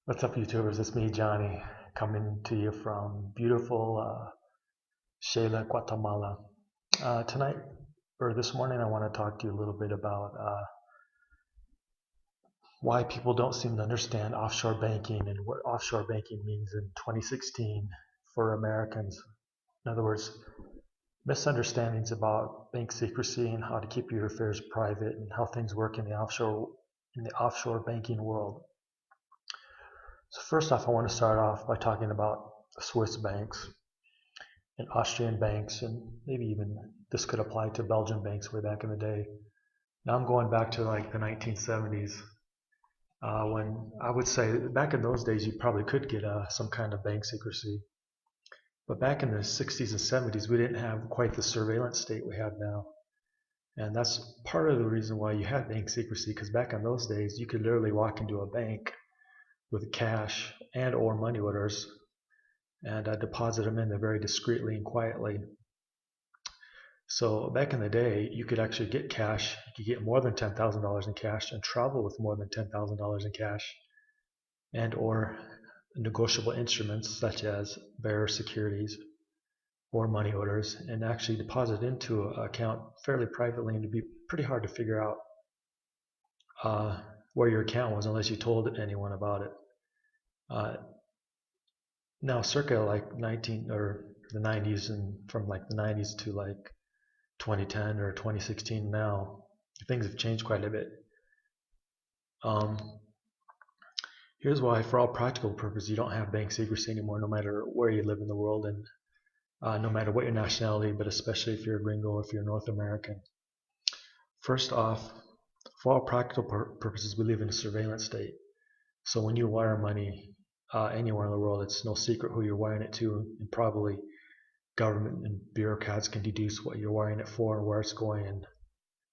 What's up, YouTubers? It's me, Johnny, coming to you from beautiful Shela, Guatemala. Tonight, or this morning, I want to talk to you a little bit about why people don't seem to understand offshore banking and what offshore banking means in 2016 for Americans. In other words, misunderstandings about bank secrecy and how to keep your affairs private and how things work in the offshore banking world. So first off, I want to start off by talking about Swiss banks and Austrian banks, and maybe even this could apply to Belgian banks way back in the day. Now I'm going back to like the 1970s, when I would say back in those days you probably could get some kind of bank secrecy. But back in the 60s and 70s, we didn't have quite the surveillance state we have now. And that's part of the reason why you had bank secrecy, because back in those days, you could literally walk into a bank with cash and or money orders and deposit them in there very discreetly and quietly. So back in the day, you could actually get cash. You could get more than $10,000 in cash and travel with more than $10,000 in cash and or negotiable instruments such as bearer securities or money orders and actually deposit into an account fairly privately, and it'd be pretty hard to figure out where your account was unless you told anyone about it. Now circa like 19 or the 90s, and from like the 90s to like 2010 or 2016 now, things have changed quite a bit. Here's why: for all practical purposes, you don't have bank secrecy anymore, no matter where you live in the world, and no matter what your nationality, but especially if you're a gringo or if you're North American. First off, for all practical purposes, we live in a surveillance state. So when you wire money anywhere in the world, it's no secret who you're wiring it to, and probably government and bureaucrats can deduce what you're wiring it for and where it's going,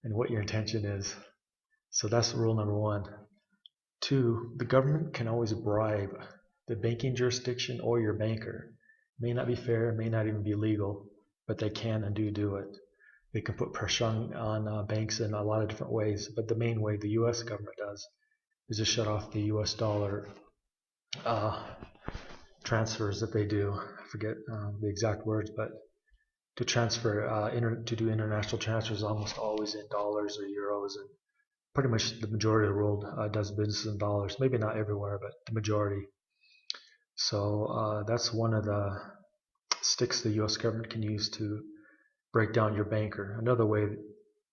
and what your intention is. So that's rule number one. Two, the government can always bribe the banking jurisdiction or your banker. It may not be fair, it may not even be legal, but they can and do it. They can put pressure on banks in a lot of different ways, but the main way the U.S. government does is to shut off the U.S. dollar transfers that they do. I forget the exact words, but to transfer, to do international transfers almost always in dollars or euros, and pretty much the majority of the world does business in dollars. Maybe not everywhere, but the majority. So that's one of the sticks the U.S. government can use to break down your banker. Another way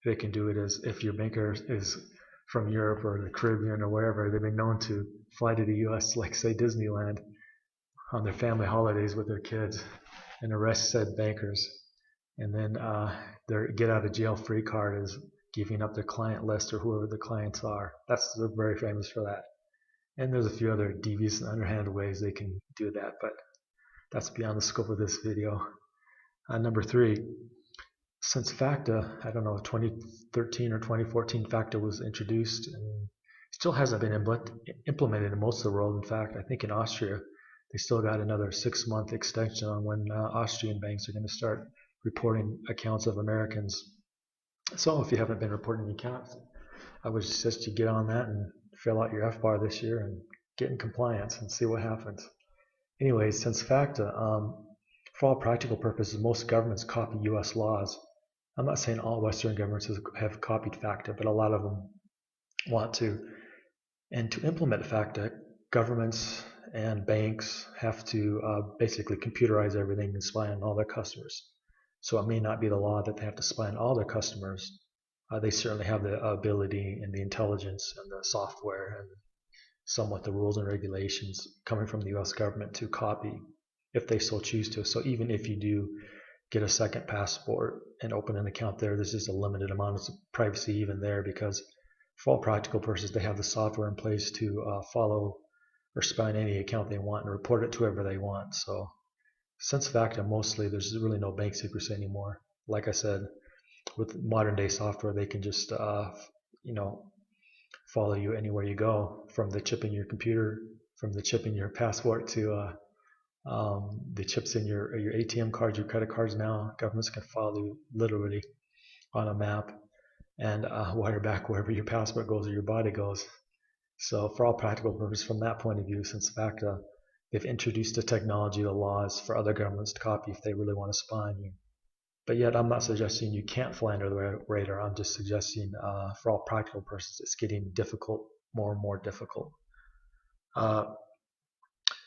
they can do it is if your banker is from Europe or the Caribbean or wherever, they've been known to fly to the U.S., like say Disneyland, on their family holidays with their kids and arrest said bankers. And then their get out of jail free card is giving up their client list or whoever the clients are. They're very famous for that. And there's a few other devious and underhand ways they can do that, but that's beyond the scope of this video. Number three, since FACTA, I don't know, 2013 or 2014, FACTA was introduced and still hasn't been implemented in most of the world. In fact, I think in Austria, they still got another 6-month extension on when Austrian banks are going to start reporting accounts of Americans. So if you haven't been reporting accounts, I would suggest you get on that and fill out your FBAR this year and get in compliance and see what happens. Anyways, since FACTA, for all practical purposes, most governments copy U.S. laws. I'm not saying all Western governments have copied FACTA, but a lot of them want to. And to implement FACTA, governments and banks have to basically computerize everything and spy on all their customers. So it may not be the law that they have to spy on all their customers. They certainly have the ability and the intelligence and the software and somewhat the rules and regulations coming from the U.S. government to copy if they so choose to. So even if you do get a second passport and open an account there, there's just a limited amount of privacy even there, because for all practical purposes, they have the software in place to follow or spy on any account they want and report it to whoever they want. So since FACTA, mostly there's really no bank secrecy anymore. Like I said, with modern day software, they can just follow you anywhere you go, from the chip in your computer, from the chip in your passport to the chips in your ATM cards, your credit cards. Now governments can follow you literally on a map and wire back wherever your passport goes or your body goes. So for all practical purposes, from that point of view, since FACTA, they've introduced the technology, the laws for other governments to copy if they really want to spy on you. But yet I'm not suggesting you can't fly under the radar. I'm just suggesting for all practical purposes, it's getting difficult, more and more difficult.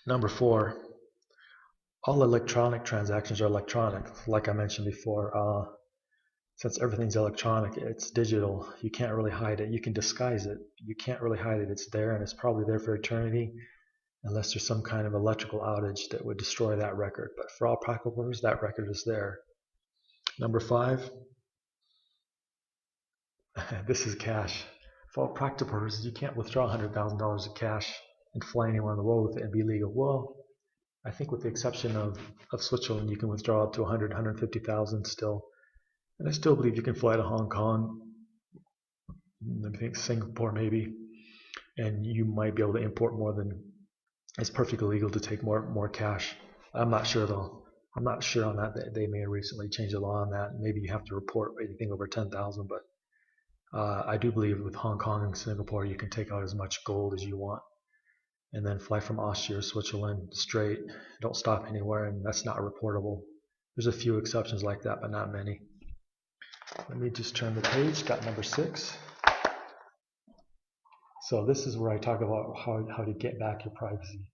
Number 4, all electronic transactions are electronic. Like I mentioned before, since everything's electronic, it's digital. You can't really hide it. You can disguise it. You can't really hide it. It's there, and it's probably there for eternity, unless there's some kind of electrical outage that would destroy that record. But for all practical purposes, that record is there. Number 5, this is cash. For all practical purposes, you can't withdraw $100,000 of cash and fly anywhere in the world with it and be legal. Well, I think with the exception of Switzerland, you can withdraw up to 100, 150,000 still. And I still believe you can fly to Hong Kong, I think Singapore maybe, and you might be able to import more than, it's perfectly legal to take more cash. I'm not sure though. I'm not sure on that. They may have recently changed the law on that. Maybe you have to report anything over 10,000, but I do believe with Hong Kong and Singapore, you can take out as much gold as you want and then fly from Austria or Switzerland straight. Don't stop anywhere, and that's not reportable. There's a few exceptions like that, but not many. Let me just turn the page. Got number 6. So this is where I talk about how to get back your privacy.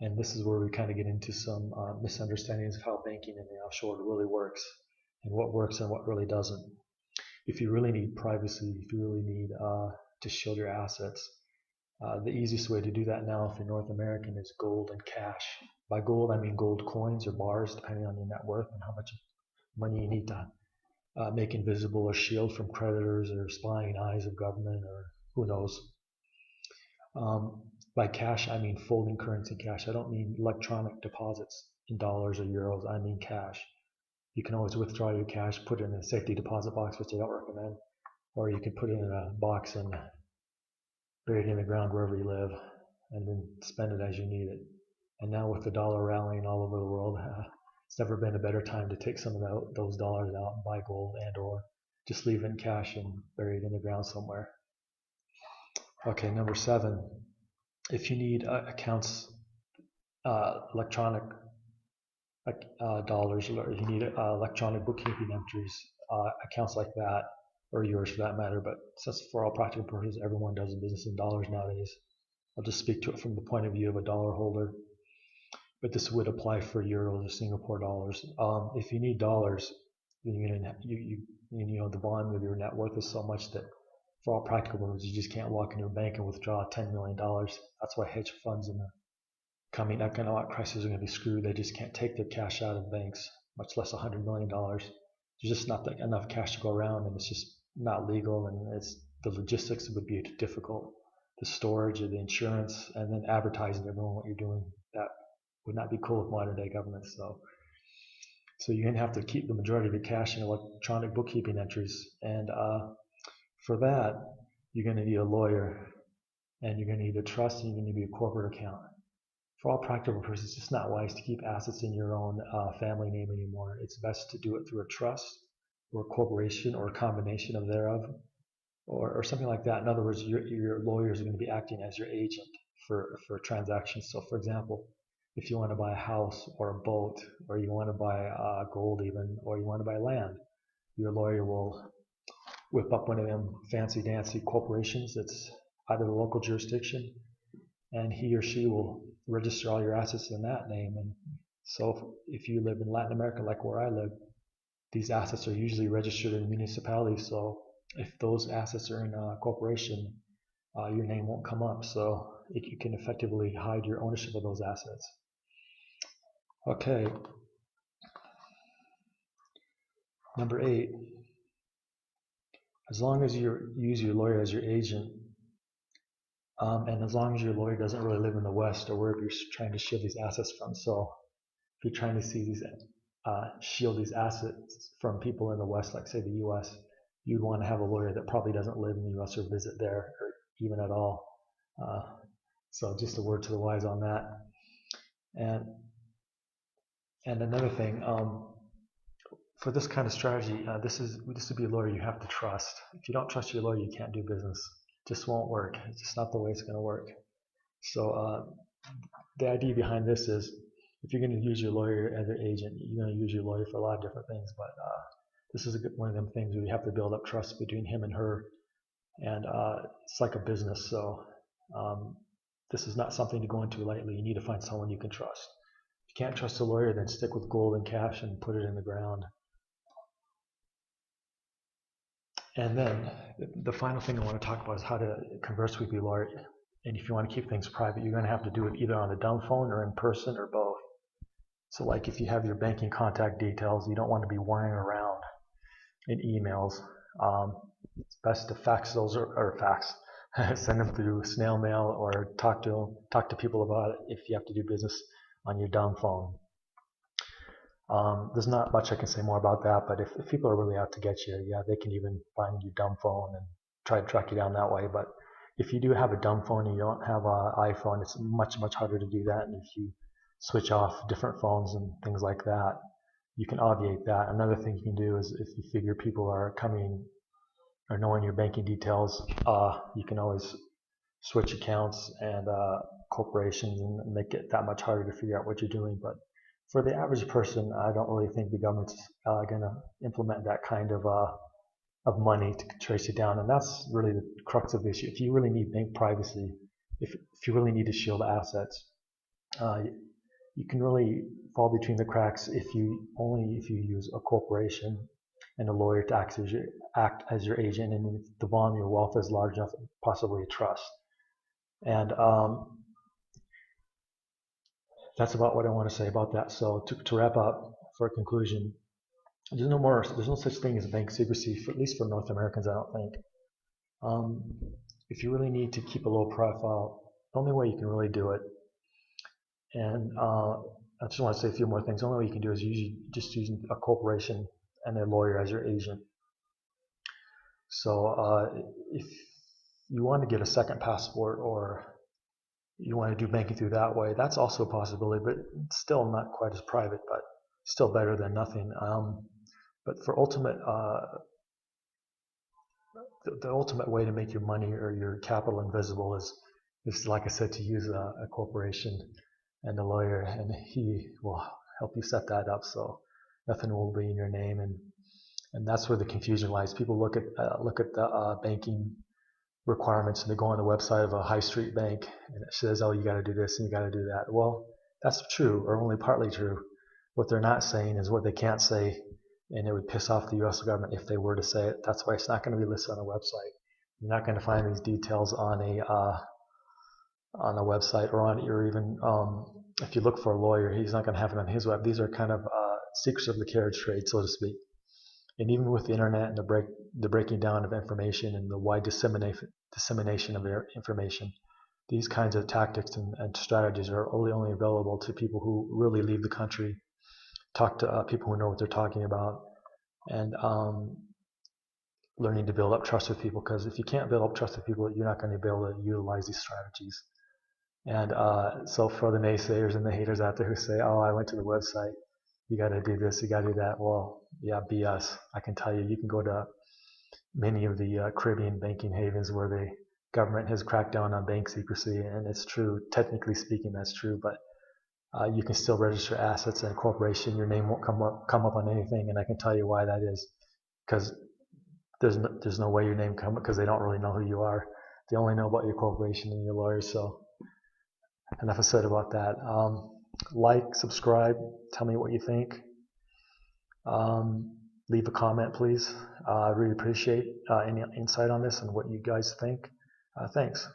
And this is where we kind of get into some misunderstandings of how banking in the offshore really works, and what works and what really doesn't. If you really need privacy, if you really need to shield your assets, the easiest way to do that now, if you're North American, is gold and cash. By gold, I mean gold coins or bars, depending on your net worth and how much money you need to make invisible or shield from creditors or spying eyes of government or who knows. By cash, I mean folding currency cash. I don't mean electronic deposits in dollars or euros. I mean cash. You can always withdraw your cash, put it in a safety deposit box, which I don't recommend, or you can put it in a box and bury it in the ground wherever you live, and then spend it as you need it. And now with the dollar rallying all over the world, it's never been a better time to take some of those dollars out and buy gold and or just leave it in cash and bury it in the ground somewhere. Okay, number 7. If you need accounts, electronic dollars, or you need electronic bookkeeping entries, accounts like that, or yours for that matter, but since for all practical purposes everyone does business in dollars nowadays, I'll just speak to it from the point of view of a dollar holder. But this would apply for euros or Singapore dollars. If you need dollars, then the volume of your net worth is so much that for all practical purposes, you just can't walk into a bank and withdraw $10 million. That's why hedge funds in the coming economic crisis are going to be screwed. They just can't take their cash out of banks, much less $100 million. There's just not enough cash to go around, and it's just not legal, and the logistics would be difficult. The storage, the insurance, and then advertising everyone what you're doing. That would not be cool with modern day governments. So you're going to have to keep the majority of your cash in electronic bookkeeping entries, and for that, you're going to need a lawyer, and you're going to need a trust, and you're going to need a corporate account. For all practical purposes, it's just not wise to keep assets in your own family name anymore. It's best to do it through a trust or a corporation or a combination of thereof, or something like that. In other words, your lawyers are going to be acting as your agent for transactions. So, for example, if you want to buy a house or a boat, or you want to buy gold even, or you want to buy land, your lawyer will whip up one of them fancy-dancy corporations that's out of the local jurisdiction, and he or she will register all your assets in that name. And so if you live in Latin America, like where I live, these assets are usually registered in municipalities. So if those assets are in a corporation, your name won't come up. So you can effectively hide your ownership of those assets. Okay. Number 8. As long as you use your lawyer as your agent, and as long as your lawyer doesn't really live in the West or wherever you're trying to shield these assets from. So if you're trying to shield these assets from people in the West, like say the U.S., you'd want to have a lawyer that probably doesn't live in the U.S. or visit there, or even at all. So just a word to the wise on that. And another thing, for this kind of strategy, this would be a lawyer you have to trust. If you don't trust your lawyer, you can't do business. just won't work. It's just not the way it's going to work. So the idea behind this is, if you're going to use your lawyer as your agent, you're going to use your lawyer for a lot of different things. But this is one of them things where you have to build up trust between him and her, and it's like a business. So this is not something to go into lightly. You need to find someone you can trust. If you can't trust a lawyer, then stick with gold and cash and put it in the ground. And then the final thing I want to talk about is how to converse with your lawyer. And if you want to keep things private, you're going to have to do it either on the dumb phone or in person or both. So like if you have your banking contact details, you don't want to be wiring around in emails. It's best to fax those or fax, send them through snail mail, or talk to people about it if you have to do business on your dumb phone. There's not much I can say more about that, but if people are really out to get you, yeah, they can even find your dumb phone and try to track you down that way. But if you do have a dumb phone and you don't have an iPhone, it's much harder to do that. And if you switch off different phones and things like that, you can obviate that. Another thing you can do is, if you figure people are coming or knowing your banking details, you can always switch accounts and corporations and make it that much harder to figure out what you're doing. But for the average person, I don't really think the government's going to implement that kind of money to trace it down. And that's really the crux of the issue. If you really need bank privacy, if you really need to shield assets, you can really fall between the cracks if you use a corporation and a lawyer to act as your agent, and if the volume of your wealth is large enough, possibly a trust. And that's about what I want to say about that. So to wrap up, for a conclusion, there's no such thing as bank secrecy, at least for North Americans, I don't think. If you really need to keep a low profile, the only way you can really do it, and I just want to say a few more things. The only way you can do it is just using a corporation and a lawyer as your agent. So if you want to get a second passport, or you want to do banking through that way, that's also a possibility, but it's still not quite as private, but still better than nothing. But for the ultimate way to make your money or your capital invisible is like I said, to use a corporation and a lawyer, and he will help you set that up so nothing will be in your name. And that's where the confusion lies. People look at the banking requirements, and they go on the website of a high street bank, and it says, oh, you got to do this and you got to do that. Well, that's true, or only partly true. What they're not saying is what they can't say, and it would piss off the U.S. government if they were to say it. That's why it's not going to be listed on a website. You're not going to find these details on a website, or even if you look for a lawyer, he's not going to have it on his web. These are kind of secrets of the carriage trade, so to speak. And even with the internet and the breaking down of information and the wide dissemination of information, these kinds of tactics and strategies are only available to people who really leave the country, talk to people who know what they're talking about, and learning to build up trust with people. Because if you can't build up trust with people, you're not going to be able to utilize these strategies. And so for the naysayers and the haters out there who say, oh, I went to the website, you got to do this, you got to do that. Well, yeah, BS. I can tell you, you can go to many of the Caribbean banking havens where the government has cracked down on bank secrecy, and it's true. Technically speaking, that's true, but you can still register assets in a corporation. Your name won't come up on anything, and I can tell you why that is. Because there's no way your name come up, because they don't really know who you are. They only know about your corporation and your lawyers. So enough is said about that. Like, subscribe, tell me what you think. Leave a comment, please. I really appreciate any insight on this and what you guys think. Thanks.